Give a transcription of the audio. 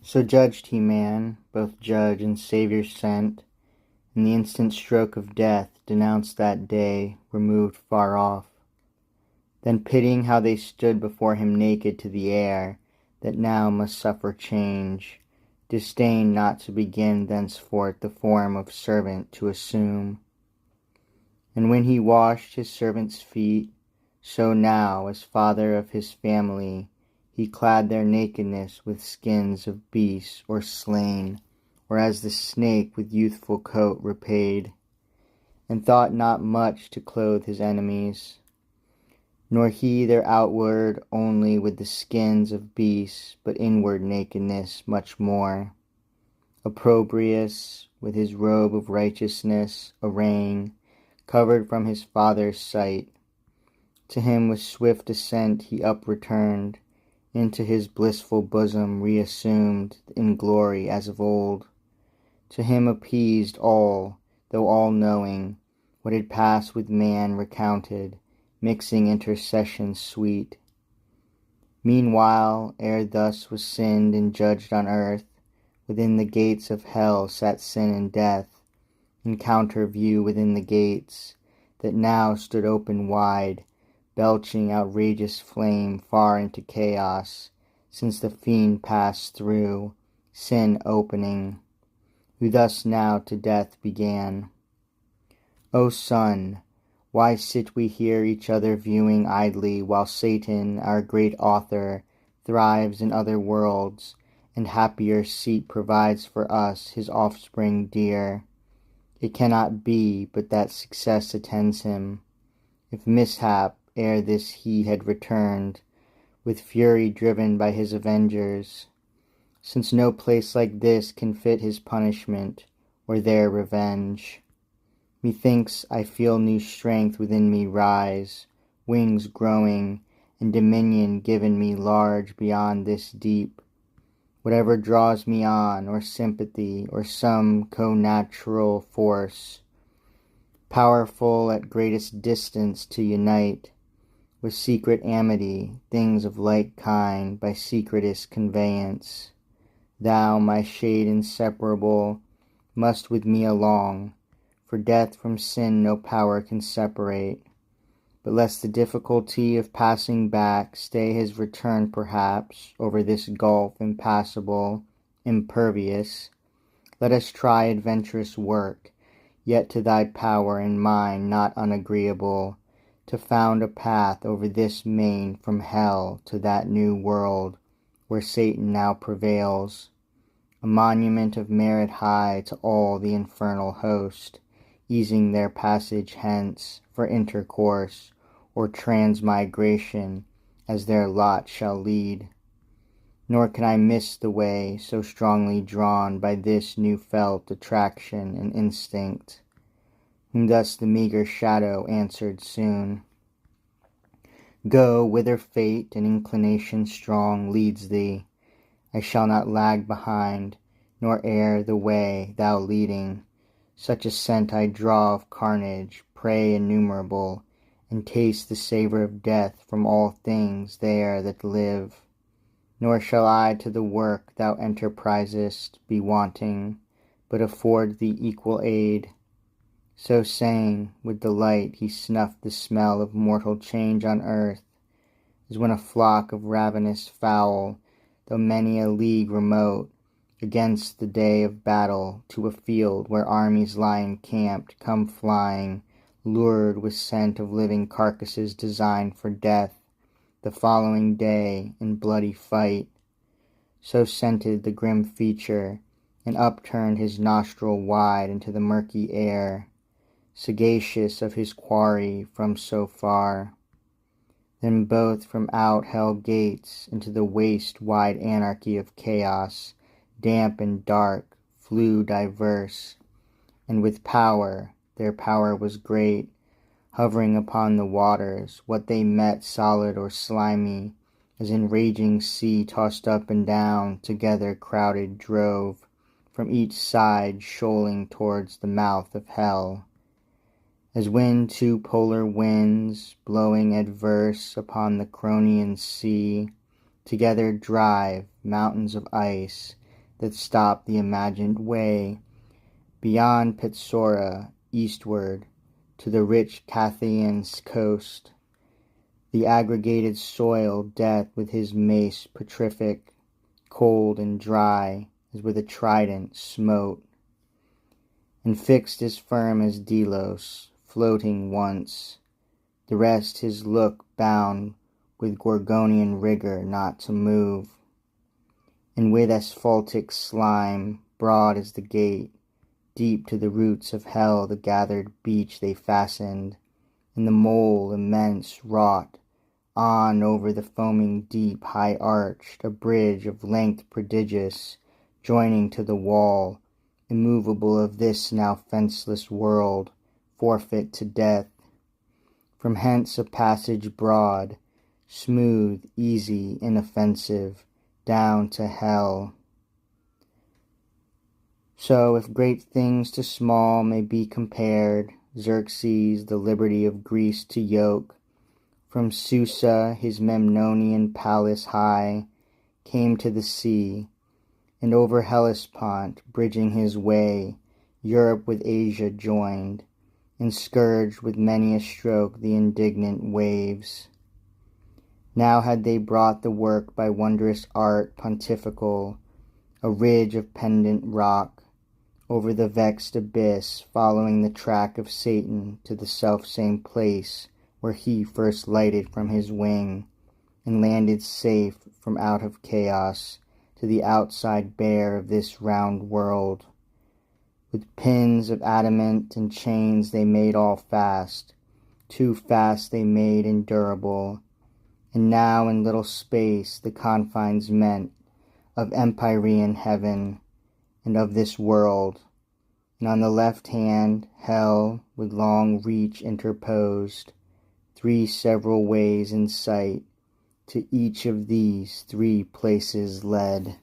So judged he man, both judge and Saviour sent, and the instant stroke of death denounced that day removed far off. Then pitying how they stood before him naked to the air, that now must suffer change, disdained not to begin thenceforth the form of servant to assume. And when he washed his servants' feet, so now, as father of his family, he clad their nakedness with skins of beasts or slain, or as the snake with youthful coat repaid, and thought not much to clothe his enemies, nor he their outward only with the skins of beasts, but inward nakedness much more. Opprobrious, with his robe of righteousness arraying, covered from his father's sight, to him with swift ascent he up-returned, into his blissful bosom reassumed in glory as of old. To him appeased all, though all-knowing, what had passed with man recounted, mixing intercessions sweet. Meanwhile, ere thus was sinned and judged on earth, within the gates of hell sat sin and death, in counter view within the gates, that now stood open wide, belching outrageous flame far into chaos, since the fiend passed through, sin opening, who thus now to death began. O Son, why sit we here each other viewing idly, while Satan, our great author, thrives in other worlds, and happier seat provides for us, his offspring dear? It cannot be but that success attends him, if mishap ere this he had returned, with fury driven by his avengers, since no place like this can fit his punishment, or their revenge. Methinks I feel new strength within me rise, wings growing, and dominion given me large beyond this deep. Whatever draws me on, or sympathy, or some connatural force, powerful at greatest distance to unite, with secret amity, things of like kind by secretest conveyance, thou, my shade inseparable, must with me along, for death from sin no power can separate. But lest the difficulty of passing back stay his return perhaps over this gulf impassable, impervious, let us try adventurous work, yet to thy power and mine not unagreeable, to found a path over this main from hell to that new world where Satan now prevails, a monument of merit high to all the infernal host, easing their passage hence for intercourse or transmigration as their lot shall lead. Nor can I miss the way, so strongly drawn by this new felt attraction and instinct, whom thus the meagre shadow answered soon. Go whither fate and inclination strong leads thee. I shall not lag behind, nor err the way thou leading. Such a scent I draw of carnage, prey innumerable, and taste the savour of death from all things there that live. Nor shall I to the work thou enterprisest be wanting, but afford thee equal aid. So saying, with delight he snuffed the smell of mortal change on earth, as when a flock of ravenous fowl, though many a league remote, against the day of battle, to a field where armies lie encamped, come flying, lured with scent of living carcasses designed for death, the following day in bloody fight. So scented the grim feature, and upturned his nostril wide into the murky air, sagacious of his quarry from so far. Then both from out hell gates into the waste wide anarchy of chaos, damp and dark, flew diverse, and with power, their power was great, hovering upon the waters, what they met solid or slimy, as in raging sea tossed up and down, together crowded drove, from each side shoaling towards the mouth of hell. As when two polar winds, blowing adverse upon the Cronian sea, together drive mountains of ice, that stopped the imagined way beyond Petsora, eastward, to the rich Cathaean coast. The aggregated soil death with his mace petrific, cold and dry as with a trident smote, and fixed as firm as Delos, floating once, the rest his look bound with Gorgonian rigour not to move, and with asphaltic slime, broad as the gate, deep to the roots of hell the gathered beach they fastened, and the mole immense wrought on over the foaming deep, high arched, a bridge of length prodigious, joining to the wall, immovable of this now fenceless world, forfeit to death. From hence a passage broad, smooth, easy, inoffensive, down to hell. So if great things to small may be compared, Xerxes, the liberty of Greece to yoke, from Susa, his Memnonian palace high, came to the sea, and over Hellespont, bridging his way, Europe with Asia joined, and scourged with many a stroke the indignant waves. Now had they brought the work by wondrous art pontifical, a ridge of pendant rock, over the vexed abyss, following the track of Satan to the selfsame place where he first lighted from his wing, and landed safe from out of chaos to the outside bare of this round world. With pins of adamant and chains they made all fast, too fast they made endurable, and now in little space the confines meant of empyrean heaven and of this world, and on the left hand hell with long reach interposed, three several ways in sight, to each of these 3 places led.